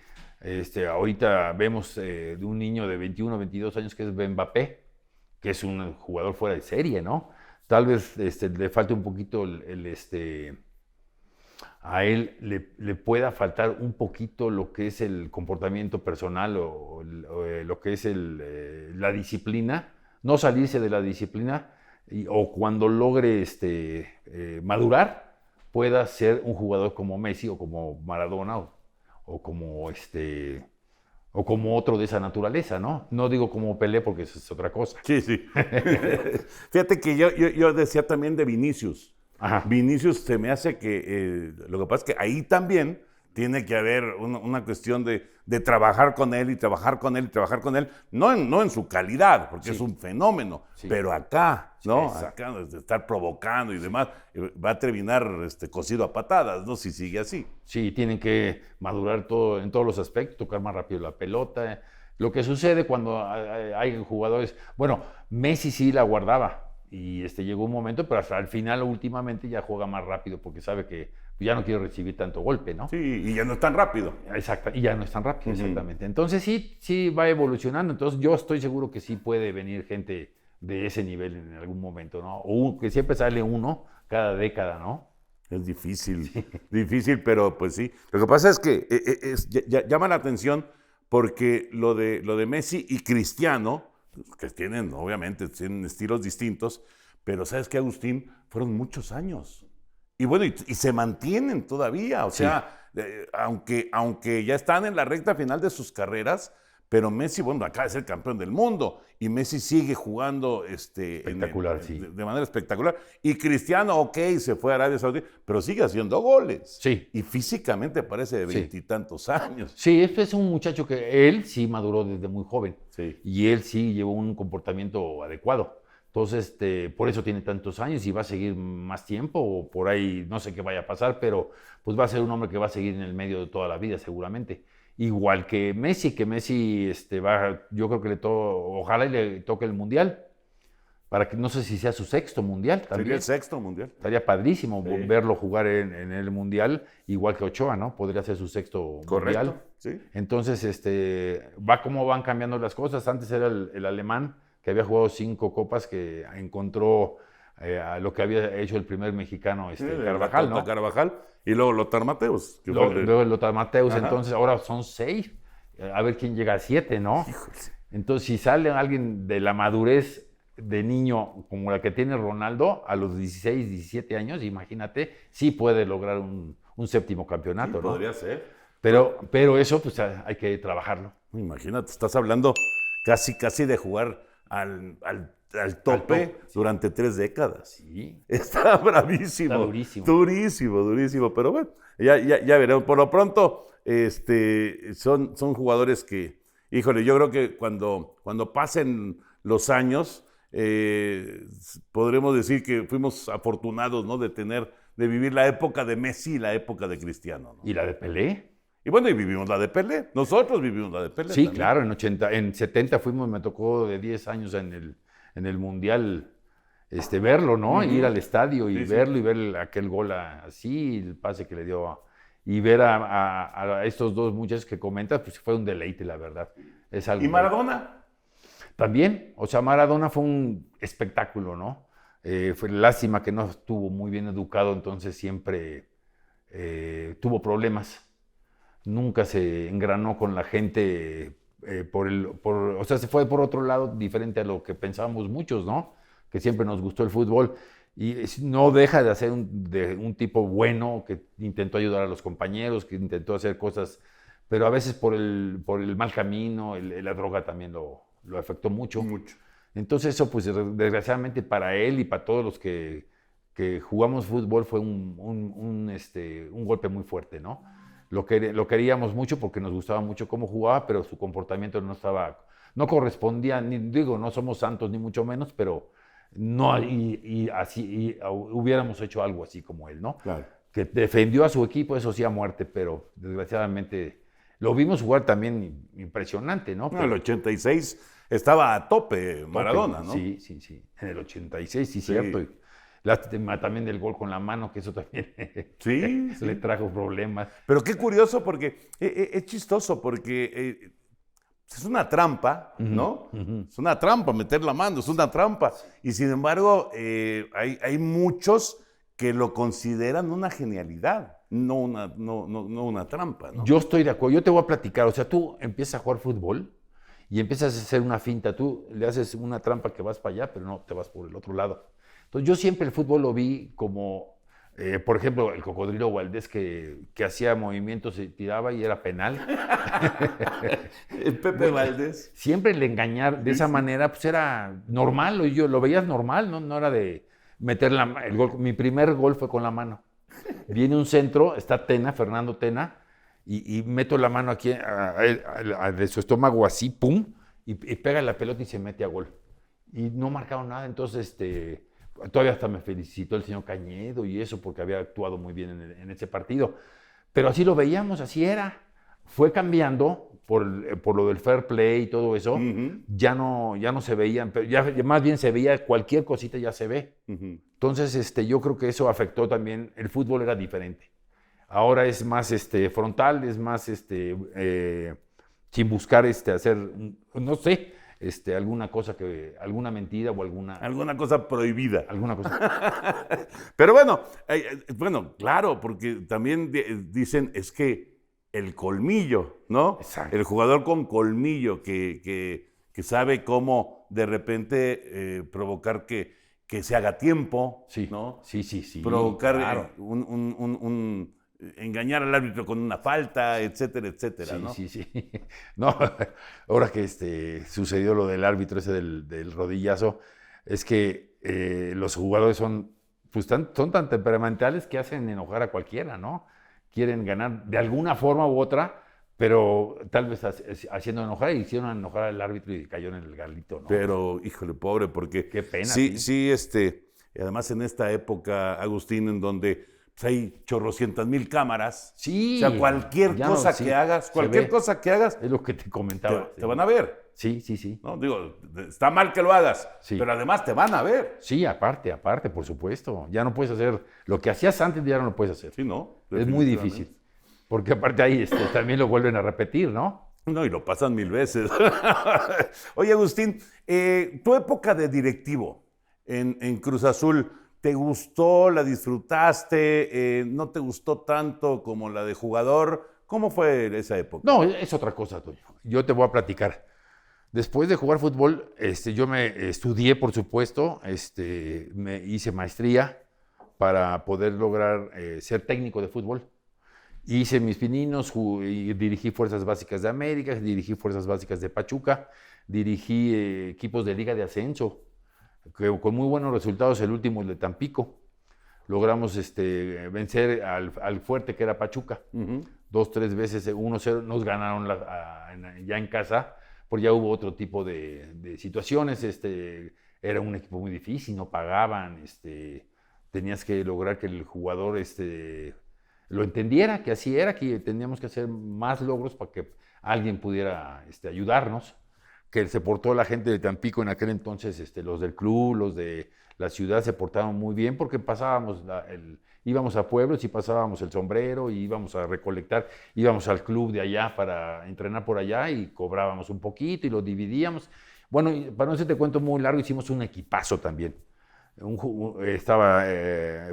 Ahorita vemos de un niño de 21 o 22 años que es Mbappé, que es un jugador fuera de serie, ¿no? Tal vez le falte un poquito a él le pueda faltar un poquito lo que es el comportamiento personal o lo que es la disciplina, no salirse de la disciplina o cuando logre madurar pueda ser un jugador como Messi o como Maradona o como o como otro de esa naturaleza, ¿no? No digo como Pelé porque eso es otra cosa. Sí, sí. Fíjate que yo decía también de Vinicius. Ajá. Vinicius se me hace que, lo que pasa es que ahí también tiene que haber una cuestión de trabajar con él y trabajar con él y trabajar con él, no en su calidad, porque Sí. es un fenómeno, Sí. pero acá, ¿no? Exacto. Acá, de estar provocando y demás, va a terminar cosido a patadas, ¿no? Si sigue así. Sí, tienen que madurar todo en todos los aspectos, tocar más rápido la pelota. Lo que sucede cuando hay jugadores, bueno, Messi sí la guardaba y llegó un momento, pero hasta al final últimamente ya juega más rápido porque sabe que ya no quiere recibir tanto golpe, ¿no? Sí, y ya no es tan rápido. Exacto, y ya no es tan rápido, Ujú. exactamente. Entonces sí va evolucionando. Entonces yo estoy seguro que sí puede venir gente de ese nivel en algún momento, ¿no? O que siempre sale uno cada década, ¿no? Es difícil, difícil, pero pues sí. Lo que pasa es que llama la atención porque lo de Messi y Cristiano, que tienen, obviamente, tienen estilos distintos, pero ¿sabes qué, Agustín? Fueron muchos años. Y bueno, y se mantienen todavía. O sea, aunque ya están en la recta final de sus carreras, pero Messi, bueno, acaba de ser campeón del mundo y Messi sigue jugando Espectacular, sí. de manera espectacular. Y Cristiano, ok, se fue a Arabia Saudita, pero sigue haciendo goles. Sí. Y físicamente parece de Sí. veintitantos años. Sí, este es un muchacho que él sí maduró desde muy joven Sí. y él sí llevó un comportamiento adecuado. Entonces, por eso tiene tantos años y va a seguir más tiempo o por ahí no sé qué vaya a pasar, pero pues va a ser un hombre que va a seguir en el medio de toda la vida seguramente. Igual que Messi yo creo que ojalá y le toque el Mundial, para que no sé si sea su sexto Mundial Sería también. el sexto mundial. Estaría padrísimo Sí. verlo jugar en el Mundial, igual que Ochoa, ¿no? Podría ser su sexto Correcto. Mundial. Sí. Entonces, va cómo van cambiando las cosas. Antes era el alemán que había jugado 5 copas, que encontró a lo que había hecho el primer mexicano, Carvajal, ¿no? Carvajal. Y luego Lothar Matthäus. que fue el de- Luego el Lothar Matthäus, Ajá. entonces ahora son 6. A ver quién llega a 7, ¿no? Entonces, si sale alguien de la madurez de niño como la que tiene Ronaldo a los 16, 17 años, imagínate, sí puede lograr un séptimo campeonato, Sí, ¿no? podría ser. Pero eso, pues hay que trabajarlo. Imagínate, estás hablando casi de jugar al tope tope, sí. durante 3 décadas. Sí. Está bravísimo. Está durísimo. Durísimo. Pero bueno, ya veremos. Por lo pronto, son jugadores que, híjole, yo creo que cuando pasen los años, podremos decir que fuimos afortunados, ¿no? De vivir la época de Messi y la época de Cristiano, ¿no? ¿Y la de Pelé? Y bueno, y vivimos la de Pelé. Nosotros vivimos la de Pelé. Sí, también. claro, en 70 me tocó de 10 años en el Mundial verlo, ¿no? Ujú. Ir al estadio y Sí, sí. verlo y ver aquel gol así, el pase que le dio y ver a estos dos muchachos que comentas, pues fue un deleite, la verdad. Es algo ¿Y Maradona? También, o sea, Maradona fue un espectáculo, ¿no? Fue lástima que no estuvo muy bien educado, entonces siempre tuvo problemas. Nunca se engranó con la gente o sea, se fue por otro lado diferente a lo que pensábamos muchos, ¿no? Que siempre nos gustó el fútbol y no deja de ser un tipo bueno que intentó ayudar a los compañeros, que intentó hacer cosas, pero a veces por el mal camino, la droga también lo afectó mucho. Mucho. Entonces eso, pues desgraciadamente para él y para todos los que jugamos fútbol fue un golpe muy fuerte, ¿no? Lo queríamos mucho porque nos gustaba mucho cómo jugaba, pero su comportamiento no correspondía, no somos santos ni mucho menos, pero no, y hubiéramos hecho algo así como él, ¿no? Claro. Que defendió a su equipo, eso sí, a muerte, pero desgraciadamente lo vimos jugar también impresionante, ¿no? No, el 86 estaba a tope Maradona, ¿no? Sí. En el 86, sí, cierto. Y lástima también del gol con la mano, que eso también Sí. le trajo problemas. Pero qué curioso porque es chistoso porque es una trampa, ¿no? Es una trampa meter la mano, es una trampa. Y sin embargo, hay muchos que lo consideran una genialidad, no una trampa, ¿no? Yo estoy de acuerdo, yo te voy a platicar, o sea, tú empiezas a jugar fútbol y empiezas a hacer una finta, tú le haces una trampa que vas para allá, pero no, te vas por el otro lado. Entonces yo siempre el fútbol lo vi como, por ejemplo, el Cocodrilo Valdés que hacía movimientos y tiraba y era penal. El Pepe Valdés. Siempre el engañar de esa manera, pues era normal, lo veías normal, no era de meter el gol. Mi primer gol fue con la mano. Viene un centro, está Tena, Fernando Tena, y meto la mano aquí de su estómago así, pum, y pega la pelota y se mete a gol. Y no marcaron nada, entonces todavía hasta me felicitó el señor Cañedo y eso, porque había actuado muy bien en ese partido. Pero así lo veíamos, así era. Fue cambiando por lo del fair play y todo eso, ya no se veían, pero ya más bien se veía cualquier cosita, ya se ve. Entonces, yo creo que eso afectó también, el fútbol era diferente. Ahora es más frontal, es más sin buscar hacer, no sé, alguna cosa alguna mentira o alguna cosa prohibida. Alguna cosa. Pero bueno, claro, porque también dicen, es que el colmillo, ¿no? Exacto. El jugador con colmillo que sabe cómo de repente provocar que se haga tiempo, Sí, ¿no? sí. Provocar claro. engañar al árbitro con una falta, etcétera, etcétera, ¿no? Sí. No, ahora que sucedió lo del árbitro ese del rodillazo, es que los jugadores son tan temperamentales que hacen enojar a cualquiera, ¿no? Quieren ganar de alguna forma u otra, pero tal vez haciendo enojar, y hicieron enojar al árbitro y cayó en el galito, ¿no? Pero, híjole, pobre, porque... Qué pena. Sí, además en esta época, Agustín, en donde pues, hay chorrocientas mil cámaras. Sí. O sea, cualquier cosa que hagas, es lo que te comentaba. te van a ver. Sí. ¿No? Digo, está mal que lo hagas, Sí. pero además te van a ver. Sí, aparte, por supuesto. Ya no puedes hacer lo que hacías antes, ya no lo puedes hacer. Sí, ¿no? Es muy difícil. Porque aparte ahí también lo vuelven a repetir, ¿no? No, y lo pasan 1000 veces. Oye, Agustín, tu época de directivo en Cruz Azul, ¿te gustó? ¿La disfrutaste? ¿No te gustó tanto como la de jugador? ¿Cómo fue esa época? No, es otra cosa, Toño. Yo te voy a platicar. Después de jugar fútbol, yo me estudié, por supuesto, me hice maestría para poder lograr ser técnico de fútbol. Hice mis pininos, y dirigí Fuerzas Básicas de América, dirigí Fuerzas Básicas de Pachuca, dirigí equipos de Liga de Ascenso, que con muy buenos resultados, el último, el de Tampico. Logramos vencer al fuerte que era Pachuca. 2-3 veces, 1-0, nos ganaron ya en casa, porque ya hubo otro tipo de situaciones. Era un equipo muy difícil, no pagaban, tenías que lograr que el jugador lo entendiera, que así era, que teníamos que hacer más logros para que alguien pudiera ayudarnos, que se portó la gente de Tampico en aquel entonces, los del club, los de la ciudad se portaron muy bien, porque pasábamos, íbamos a pueblos y pasábamos el sombrero y íbamos a recolectar, íbamos al club de allá para entrenar por allá y cobrábamos un poquito y lo dividíamos. Bueno, para no hacerte cuento muy largo, hicimos un equipazo también. Estaba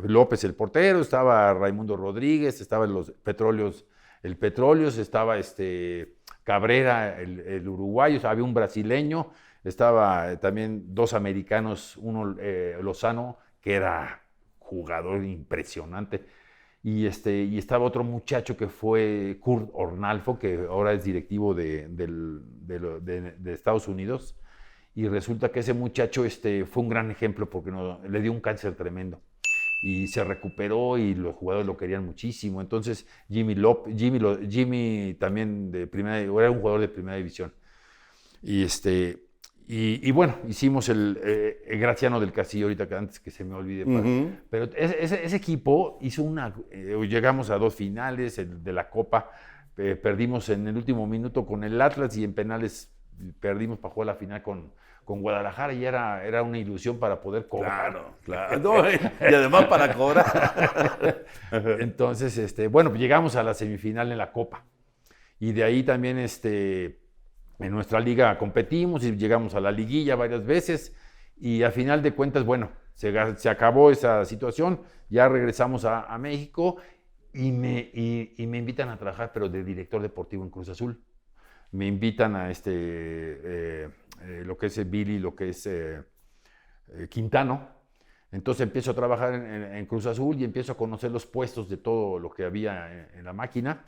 López el portero, estaba Raimundo Rodríguez, estaba el Petróleos, estaba Cabrera el uruguayo, había un brasileño, estaba también 2 americanos, uno Lozano, que era jugador impresionante, y estaba otro muchacho que fue Kurt Ornalfo, que ahora es directivo de Estados Unidos. Y resulta que ese muchacho fue un gran ejemplo porque le dio un cáncer tremendo. Y se recuperó y los jugadores lo querían muchísimo. Entonces Jimmy también era un jugador de primera división. Y bueno, hicimos el Graciano del Castillo, ahorita que antes que se me olvide. Pero ese equipo hizo llegamos a 2 finales de la Copa. Perdimos en el último minuto con el Atlas y en penales perdimos para jugar la final con Guadalajara, y era una ilusión para poder cobrar. Claro. No, y además para cobrar. Entonces, bueno, llegamos a la semifinal en la Copa. Y de ahí también En nuestra liga competimos y llegamos a la liguilla varias veces y a final de cuentas, bueno, se acabó esa situación, ya regresamos a México y me invitan a trabajar, pero de director deportivo en Cruz Azul. Me invitan a lo que es Billy, lo que es Quintano. Entonces empiezo a trabajar en Cruz Azul y empiezo a conocer los puestos de todo lo que había en la máquina.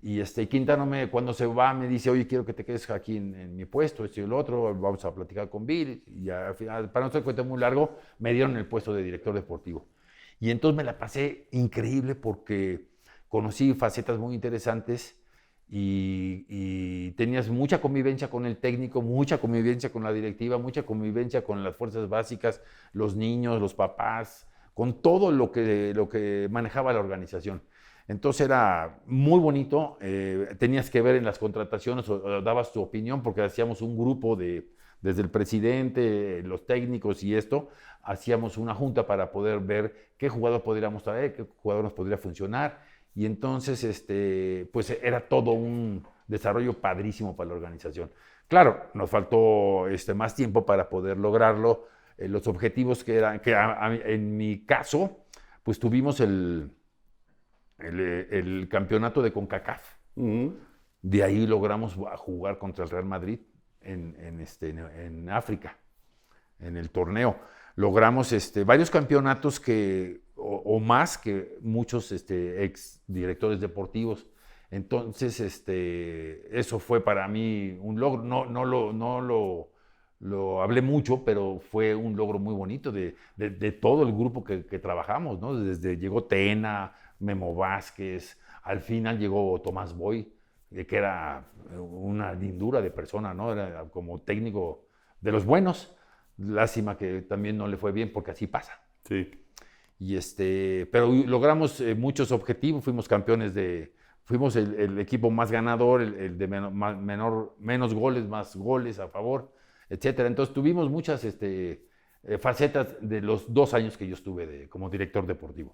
Y Quintano cuando se va me dice, oye, quiero que te quedes aquí en mi puesto, esto y lo otro, vamos a platicar con Bill. Y al final, para no hacer cuento muy largo, me dieron el puesto de director deportivo. Y entonces me la pasé increíble porque conocí facetas muy interesantes y tenías mucha convivencia con el técnico, mucha convivencia con la directiva, mucha convivencia con las fuerzas básicas, los niños, los papás, con todo lo que manejaba la organización. Entonces era muy bonito, tenías que ver en las contrataciones o dabas tu opinión porque hacíamos un grupo desde el presidente, los técnicos y esto, hacíamos una junta para poder ver qué jugador podríamos traer, qué jugador nos podría funcionar y entonces pues era todo un desarrollo padrísimo para la organización. Claro, nos faltó más tiempo para poder lograrlo, los objetivos que eran, en mi caso, pues tuvimos el campeonato de CONCACAF. Uh-huh. De ahí logramos jugar contra el Real Madrid en África, en el torneo. Logramos varios campeonatos o más que muchos ex directores deportivos. Entonces, eso fue para mí un logro. No lo hablé mucho, pero fue un logro muy bonito de todo el grupo que trabajamos, ¿no? Llegó Tena, Memo Vázquez, al final llegó Tomás Boy, que era una lindura de persona, ¿no? Era como técnico de los buenos. Lástima que también no le fue bien porque así pasa. Sí. Y pero logramos muchos objetivos, fuimos campeones fuimos el equipo más ganador, el de menos goles, más goles a favor, etcétera. Entonces tuvimos muchas facetas de los 2 años que yo estuve como director deportivo.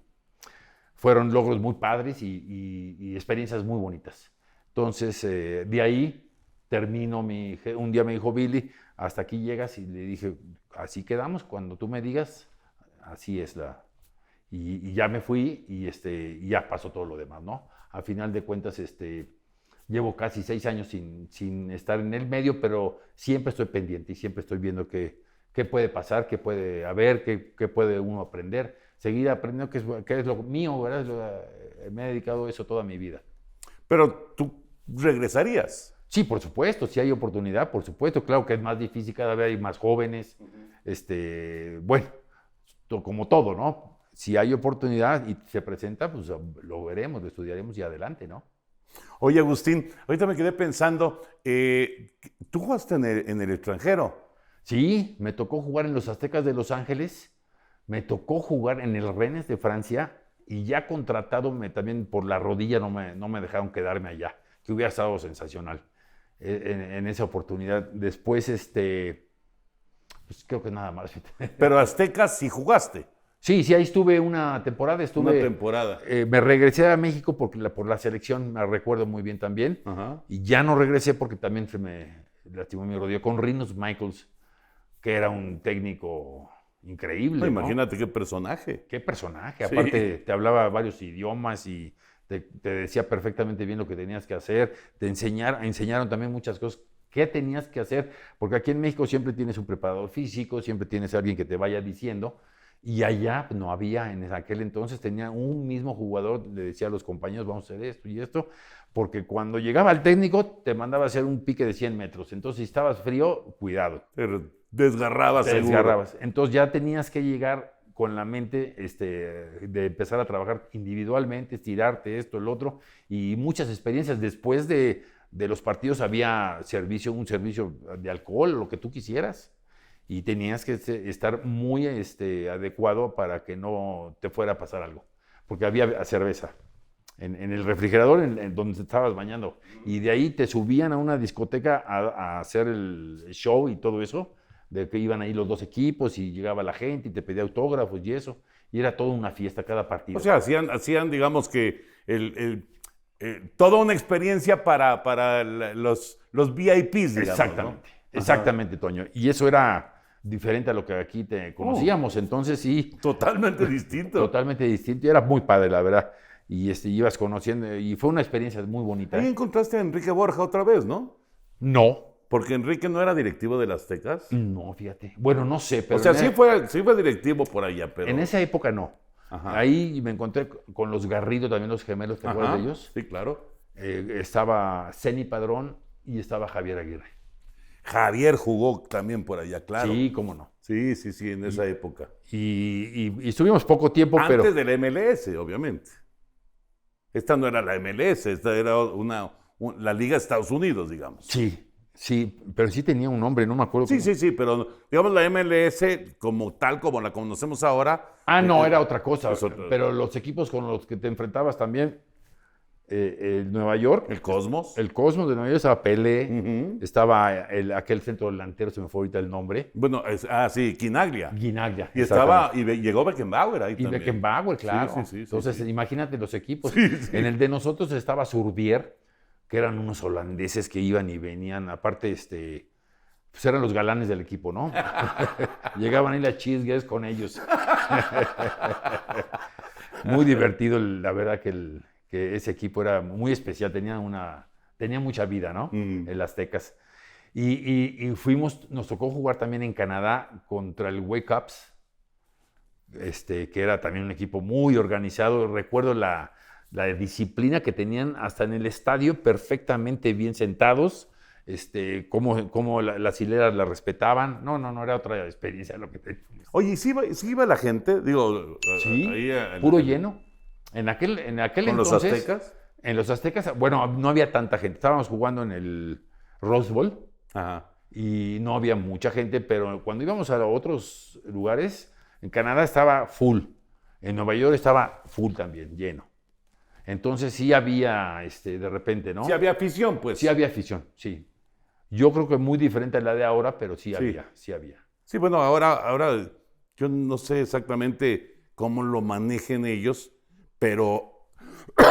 Fueron logros muy padres y experiencias muy bonitas. Entonces, de ahí termino un día me dijo Billy, hasta aquí llegas, y le dije, así quedamos, cuando tú me digas, así es y ya me fui y ya pasó todo lo demás, ¿no? A final de cuentas, llevo casi 6 años sin estar en el medio, pero siempre estoy pendiente y siempre estoy viendo qué puede pasar, qué puede haber, qué puede uno aprender. Seguir aprendiendo qué es lo mío, ¿verdad? Me he dedicado a eso toda mi vida. Pero tú regresarías. Sí, por supuesto, si hay oportunidad, por supuesto. Claro que es más difícil, cada vez hay más jóvenes. Bueno, como todo, ¿no? Si hay oportunidad y se presenta, pues lo veremos, lo estudiaremos y adelante, ¿no? Oye, Agustín, ahorita me quedé pensando, ¿tú jugaste en el extranjero? Sí, me tocó jugar en los Aztecas de Los Ángeles. Me tocó jugar en el Rennes de Francia y ya contratado también por la rodilla no me dejaron quedarme allá, que hubiera estado sensacional en esa oportunidad. Después, pues creo que nada más. Pero Aztecas sí jugaste. Sí, ahí estuve una temporada. Una temporada. Me regresé a México por la selección, me recuerdo muy bien también. Ajá. Y ya no regresé porque también se me lastimó mi rodilla con Rinus Michaels, que era un técnico increíble, no, ¿no? Imagínate qué personaje. Qué personaje. Sí. Aparte, te hablaba varios idiomas y te decía perfectamente bien lo que tenías que hacer. Enseñaron también muchas cosas. ¿Qué tenías que hacer? Porque aquí en México siempre tienes un preparador físico, siempre tienes a alguien que te vaya diciendo. Y allá no había, en aquel entonces tenía un mismo jugador, le decía a los compañeros, vamos a hacer esto y esto, porque cuando llegaba el técnico te mandaba a hacer un pique de 100 metros. Entonces, si estabas frío, cuidado. Te desgarrabas. Te desgarrabas. Entonces ya tenías que llegar con la mente de empezar a trabajar individualmente, estirarte esto, el otro, y muchas experiencias. Después de los partidos había un servicio de alcohol, lo que tú quisieras, y tenías que estar muy adecuado para que no te fuera a pasar algo, porque había cerveza en el refrigerador en donde te estabas bañando, y de ahí te subían a una discoteca a hacer el show y todo eso, de que iban ahí los 2 equipos y llegaba la gente y te pedía autógrafos y eso, y era toda una fiesta cada partido. O sea, hacían digamos que el toda una experiencia para los VIPs, digamos. Exactamente, ¿no? exactamente, Toño. Y eso era diferente a lo que aquí te conocíamos. Entonces sí, Totalmente distinto. totalmente distinto. Y era muy padre, la verdad. Y ibas conociendo, y fue una experiencia muy bonita. Ahí encontraste a Enrique Borja otra vez, ¿no? No, Porque Enrique no era directivo de las Aztecas. no, fíjate. Bueno, no sé, pero O sea, en, sí fue directivo por allá, pero... en esa época no. Ajá. Ahí me encontré con los Garrido, también los gemelos, ¿te acuerdas Ajá, de ellos? sí, claro. Estaba Ceni Padrón y estaba Javier Aguirre. Javier jugó también por allá, claro. Sí, cómo no. Sí, en esa época. Y estuvimos poco tiempo, Antes pero... del MLS, obviamente. Esta no era la MLS, esta era la Liga de Estados Unidos, digamos. Sí, sí, pero sí tenía un nombre, no me acuerdo. Sí, pero digamos la MLS como tal, como la conocemos ahora. No, era otra cosa. es otra. Pero los equipos con los que te enfrentabas también, el Nueva York, El Cosmos. el Cosmos de Nueva York, estaba Pelé, Ujú. estaba aquel centro delantero, se me fue ahorita el nombre, Bueno, sí, Quinaglia. Guinaglia. Llegó Beckenbauer ahí Y también. Beckenbauer, claro. Sí. Entonces, imagínate los equipos. Sí, sí. En el de nosotros estaba Surbier, que eran unos holandeses que iban y venían. Aparte, pues eran los galanes del equipo, ¿no? Llegaban ahí las chisgues con ellos. Muy divertido, la verdad que ese equipo era muy especial, tenía mucha vida, ¿no? El Aztecas. Y nos tocó jugar también en Canadá contra el Wake Ups, que era también un equipo muy organizado. Recuerdo la disciplina que tenían hasta en el estadio, perfectamente bien sentados, cómo las hileras la respetaban. No, era otra experiencia lo que teníamos. Oye, ¿y sí iba la gente? Digo, Sí, ahí, puro lleno. En aquel ¿Con entonces, los Aztecas? en los Aztecas, bueno, no había tanta gente. Estábamos jugando en el Rose Bowl Ajá. y no había mucha gente, pero cuando íbamos a otros lugares, en Canadá estaba full, en Nueva York estaba full también, lleno. Entonces sí había, de repente, ¿no? Sí había afición, pues. Sí había afición, sí. Yo creo que muy diferente a la de ahora, pero sí había. Sí, bueno, ahora yo no sé exactamente cómo lo manejen ellos, pero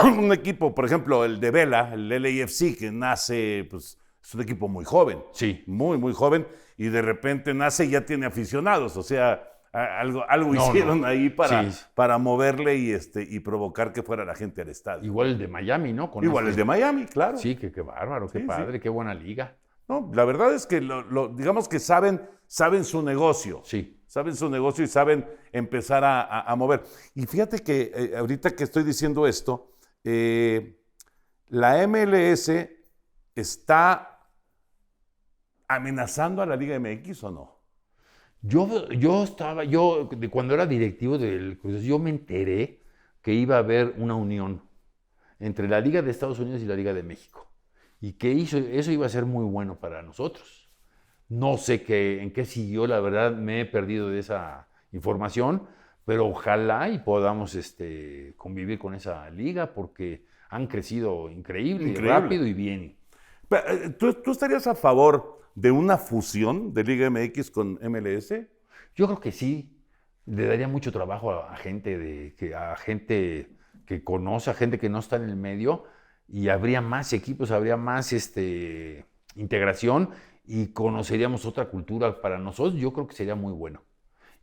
un equipo, por ejemplo, el de Vela, el LAFC, que nace, pues es un equipo muy joven. Sí. Muy, muy joven, y de repente nace y ya tiene aficionados, o sea, algo hicieron ahí para moverle y provocar que fuera la gente al estadio. Igual el de Miami, ¿no? Igual el de Miami, claro. Sí, qué bárbaro, qué Sí, padre, qué buena liga. No, la verdad es que digamos que saben su negocio. Sí. Saben su negocio y saben empezar a mover. Y fíjate que ahorita que estoy diciendo esto, la MLS está amenazando a la Liga MX o no. Cuando era directivo del Cruz Azul, yo me enteré que iba a haber una unión entre la Liga de Estados Unidos y la Liga de México. Y que eso iba a ser muy bueno para nosotros. No sé en qué siguió, la verdad me he perdido de esa información, pero ojalá y podamos convivir con esa liga porque han crecido increíble. Rápido y bien. ¿Tú estarías a favor de una fusión de Liga MX con MLS? Yo creo que sí. Le daría mucho trabajo a gente que conoce, a gente que no está en el medio, y habría más equipos, habría más integración y conoceríamos otra cultura para nosotros. Yo creo que sería muy bueno.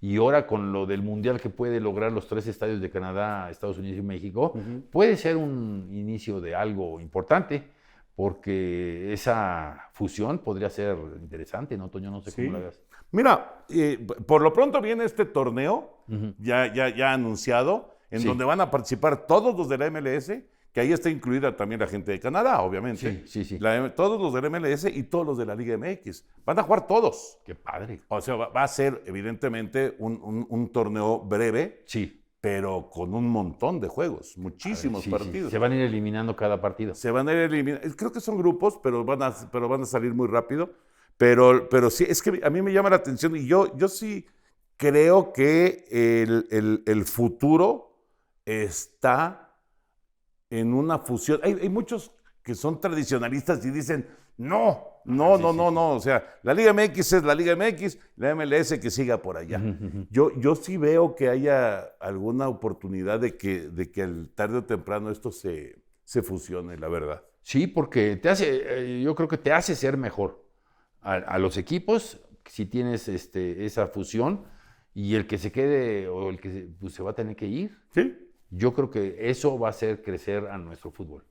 Y ahora con lo del Mundial que puede lograr los 3 estadios de Canadá, Estados Unidos y México, puede ser un inicio de algo importante, porque esa fusión podría ser interesante, ¿no, Toño? No sé cómo la veas. Mira, por lo pronto viene este torneo, ya anunciado, en donde van a participar todos los de la MLS, que ahí está incluida también la gente de Canadá, obviamente. Sí. Todos los del MLS y todos los de la Liga MX. Van a jugar todos. Qué padre. O sea, va a ser evidentemente un torneo breve, Sí. pero con un montón de juegos, muchísimos partidos. Sí. Se van a ir eliminando cada partido. Se van a ir eliminando. Creo que son grupos, pero van a salir muy rápido. Pero sí, es que a mí me llama la atención y yo sí creo que el futuro está en una fusión. Hay muchos que son tradicionalistas y dicen, no. O sea, la Liga MX es la Liga MX, la MLS que siga por allá. Yo sí veo que haya alguna oportunidad de que tarde o temprano esto se se fusione, la verdad. Sí, porque yo creo que te hace ser mejor a los equipos si tienes esa fusión, y el que se quede o el que pues, se va a tener que ir. ¿Sí? Yo creo que eso va a hacer crecer a nuestro fútbol.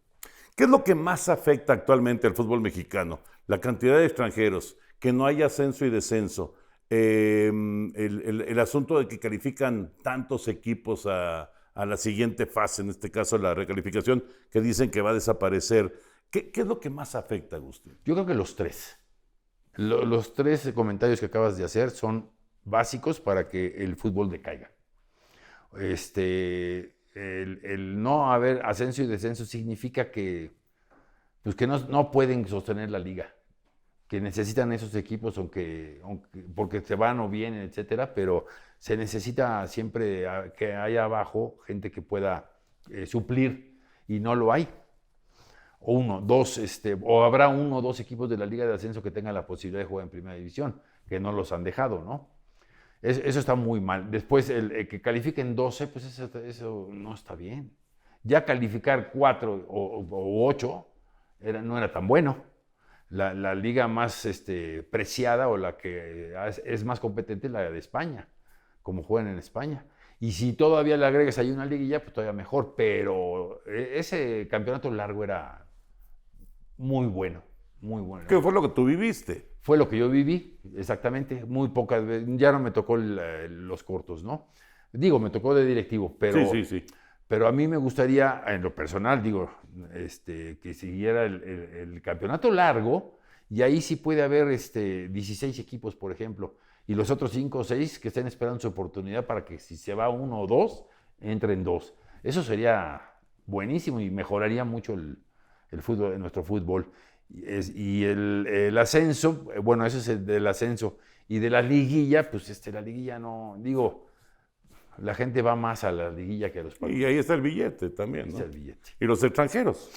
¿Qué es lo que más afecta actualmente al fútbol mexicano? La cantidad de extranjeros, que no hay ascenso y descenso, el asunto de que califican tantos equipos a la siguiente fase, en este caso la recalificación, que dicen que va a desaparecer. ¿Qué es lo que más afecta, Agustín? Yo creo que los tres. Los tres comentarios que acabas de hacer son básicos para que el fútbol decaiga. El no haber ascenso y descenso significa que, pues que no pueden sostener la liga, que necesitan esos equipos porque se van o vienen, etcétera, pero se necesita siempre que haya abajo gente que pueda suplir, y no lo hay. O habrá uno o dos equipos de la liga de ascenso que tengan la posibilidad de jugar en primera división, que no los han dejado, ¿no? Eso está muy mal. Después, el que califiquen 12, pues eso no está bien. Ya calificar 4 o 8 no era tan bueno. La liga más preciada, o la que es más competente, es la de España, como juegan en España. Y si todavía le agregas ahí una liguilla, pues todavía mejor. Pero ese campeonato largo era muy bueno, muy bueno. ¿Qué fue lo que tú viviste? Fue lo que yo viví, exactamente. Muy pocas veces, ya no me tocó los cortos, ¿no? Digo, me tocó de directivo, pero, Sí. pero a mí me gustaría, en lo personal, digo, que siguiera el campeonato largo, y ahí sí puede haber 16 equipos, por ejemplo, y los otros 5 o 6 que estén esperando su oportunidad para que si se va uno o dos, entren 2. Eso sería buenísimo y mejoraría mucho el fútbol, nuestro fútbol. Y el ascenso, bueno, ese es el del ascenso. Y de la liguilla, pues la liguilla no, digo, la gente va más a la liguilla que a los partidos. Y ahí está el billete también, ¿no? Está el billete. Y los extranjeros.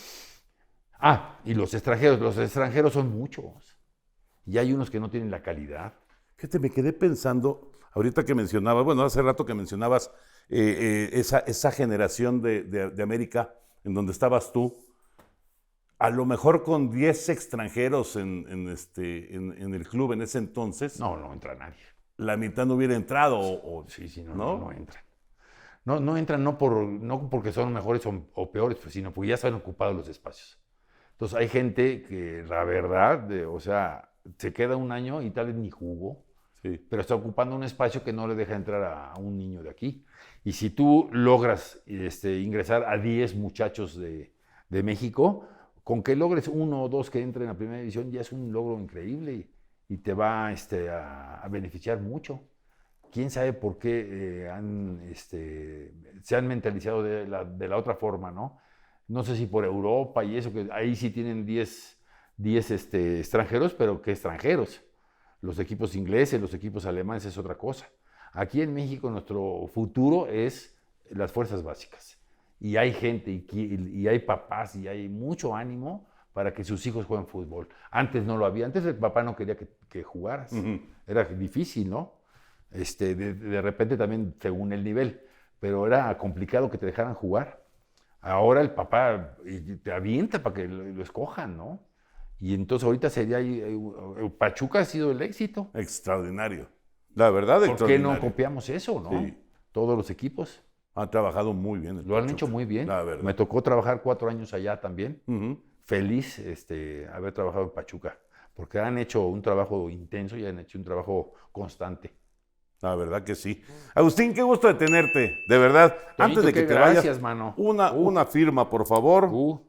Y los extranjeros son muchos. Y hay unos que no tienen la calidad. Fíjate, me quedé pensando, ahorita que mencionabas, bueno, hace rato que mencionabas esa generación de América, en donde estabas tú, a lo mejor con 10 extranjeros en el club en ese entonces. No entra nadie. La mitad no hubiera entrado. Sí, ¿no? No entran. No entran no porque son mejores o peores, pues, sino porque ya se han ocupado los espacios. Entonces hay gente que, la verdad, se queda un año y tal vez ni jugó, Sí. pero está ocupando un espacio que no le deja entrar a un niño de aquí. Y si tú logras ingresar a 10 muchachos de México, con que logres 1 o 2 que entren a primera división, ya es un logro increíble y te va a beneficiar mucho. ¿Quién sabe por qué se han mentalizado de la otra forma, ¿no? No sé si por Europa y eso, que ahí sí tienen 10 extranjeros, pero ¿qué extranjeros? Los equipos ingleses, los equipos alemanes es otra cosa. Aquí en México nuestro futuro es las fuerzas básicas. Y hay gente, y hay papás, y hay mucho ánimo para que sus hijos jueguen fútbol. Antes no lo había. Antes el papá no quería que jugaras. Uh-huh. Era difícil, ¿no? De repente también según el nivel. Pero era complicado que te dejaran jugar. Ahora el papá te avienta para que lo escojan, ¿no? Y entonces ahorita sería... Pachuca ha sido el éxito. Extraordinario. La verdad, ¿Por qué extraordinario. no copiamos eso, no? Sí. Todos los equipos. Han trabajado muy bien. Lo han hecho muy bien. La verdad. Me tocó trabajar 4 años allá también. Uh-huh. Feliz haber trabajado en Pachuca, porque han hecho un trabajo intenso y han hecho un trabajo constante. La verdad que sí. Agustín, qué gusto de tenerte, de verdad. Antes de que te gracias, vayas, mano. una firma, por favor. Uh,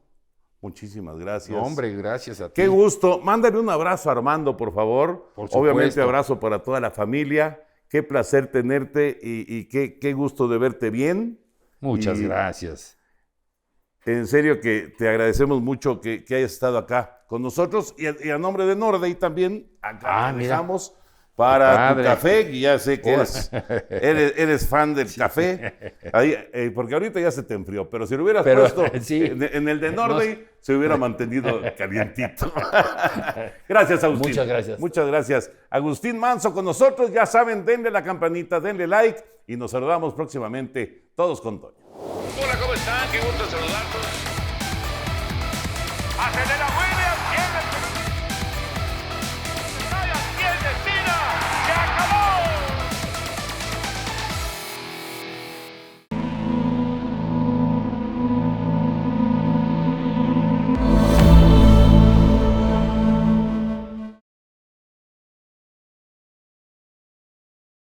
Muchísimas gracias. no, hombre, gracias a ti. Qué gusto. Mándale un abrazo a Armando, por favor. Por supuesto. Obviamente, abrazo para toda la familia. Qué placer tenerte y qué gusto de verte bien. Muchas Y gracias. En serio que te agradecemos mucho que hayas estado acá con nosotros y a nombre de Nordey también acá mira. dejamos para tu Padre. café, que ya sé que eres fan del café, ahí, porque ahorita ya se te enfrió, pero si lo hubieras puesto sí. en el de Nordey, se hubiera mantenido calientito. Gracias, Agustín. Muchas gracias. Muchas gracias. Agustín Manso con nosotros, ya saben, denle la campanita, denle like y nos saludamos próximamente todos con Toño. Hola, ¿cómo están? Qué gusto saludarlos. Acelera